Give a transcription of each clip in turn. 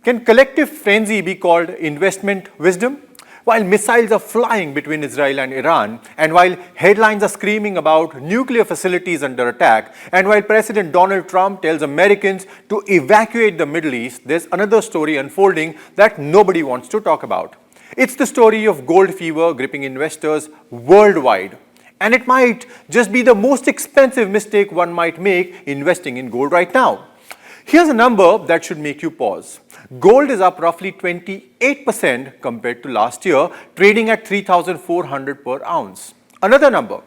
Can collective frenzy be called investment wisdom? While missiles are flying between Israel and Iran, and while headlines are screaming about nuclear facilities under attack, and while President Donald Trump tells Americans to evacuate the Middle East, there's another story unfolding that nobody wants to talk about. It's the story of gold fever gripping investors worldwide. And it might just be the most expensive mistake one might make investing in gold right now. Here's a number that should make you pause. Gold is up roughly 28% compared to last year, trading at $3,400 per ounce. Another number,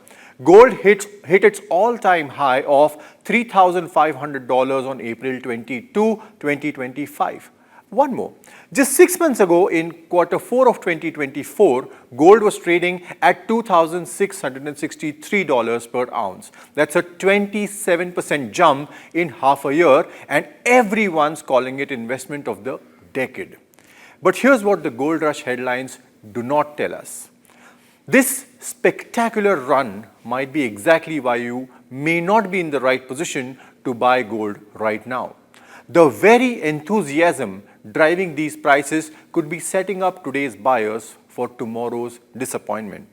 gold hit its all-time high of $3,500 on April 22, 2025. One more. Just 6 months ago, in Q4 of 2024, gold was trading at $2,663 per ounce. That's a 27% jump in half a year, and everyone's calling it investment of the decade. But here's what the gold rush headlines do not tell us. This spectacular run might be exactly why you may not be in the right position to buy gold right now. The very enthusiasm driving these prices could be setting up today's buyers for tomorrow's disappointment.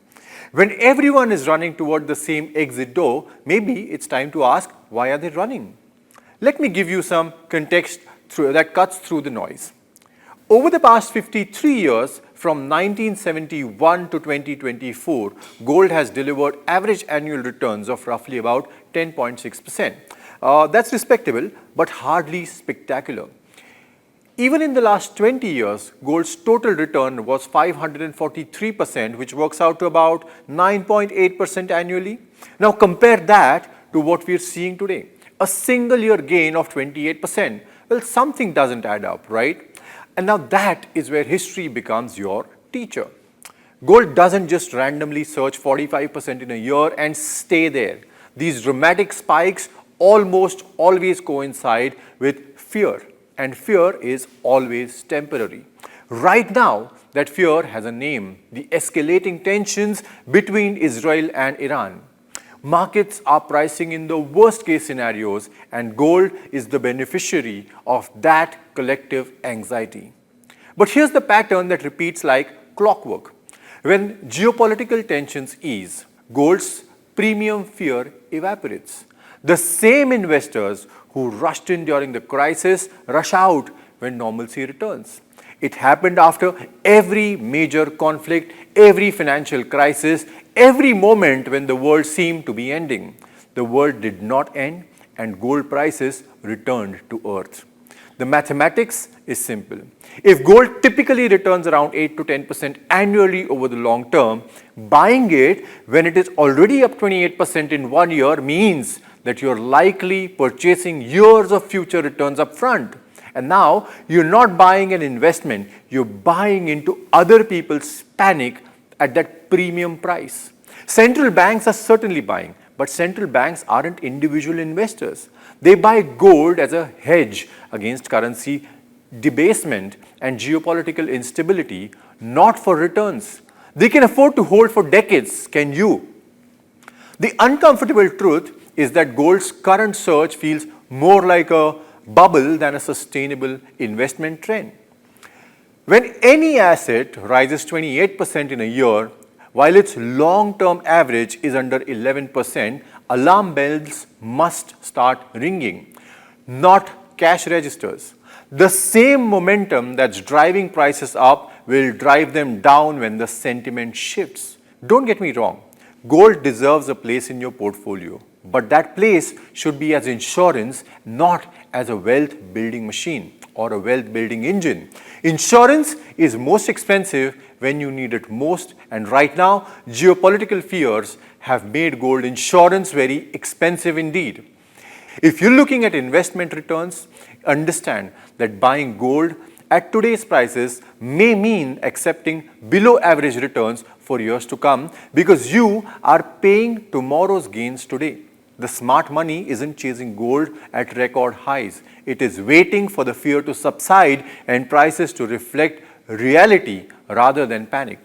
When everyone is running toward the same exit door, maybe it's time to ask, why are they running? Let me give you some context that cuts through the noise. Over the past 53 years, from 1971 to 2024, gold has delivered average annual returns of roughly about 10.6%. That's respectable, but hardly spectacular. Even in the last 20 years, gold's total return was 543%, which works out to about 9.8% annually. Now compare that to what we're seeing today, a single year gain of 28%. Well, something doesn't add up, right? And now that is where history becomes your teacher. Gold doesn't just randomly surge 45% in a year and stay there. These dramatic spikes almost always coincide with fear. And fear is always temporary. Right now, that fear has a name, the escalating tensions between Israel and Iran. Markets are pricing in the worst case scenarios, and gold is the beneficiary of that collective anxiety. But here's the pattern that repeats like clockwork. When geopolitical tensions ease, gold's premium fear evaporates. The same investors who rushed in during the crisis rush out when normalcy returns. It happened after every major conflict, every financial crisis, every moment when the world seemed to be ending. The world did not end, and gold prices returned to earth. The mathematics is simple. If gold typically returns around 8 to 10% annually over the long term, buying it when it is already up 28% in 1 year means that you're likely purchasing years of future returns up front. And now you're not buying an investment, you're buying into other people's panic at that premium price. Central banks are certainly buying, but central banks aren't individual investors. They buy gold as a hedge against currency debasement and geopolitical instability, not for returns. They can afford to hold for decades, can you? The uncomfortable truth is that gold's current surge feels more like a bubble than a sustainable investment trend. When any asset rises 28% in a year, while its long-term average is under 11%, alarm bells must start ringing, not cash registers. The same momentum that's driving prices up will drive them down when the sentiment shifts. Don't get me wrong, gold deserves a place in your portfolio. But that place should be as insurance, not as a wealth building machine or a wealth building engine. Insurance is most expensive when you need it most, and right now, geopolitical fears have made gold insurance very expensive indeed. If you're looking at investment returns, understand that buying gold at today's prices may mean accepting below average returns for years to come because you are paying tomorrow's gains today. The smart money isn't chasing gold at record highs. It is waiting for the fear to subside and prices to reflect reality rather than panic.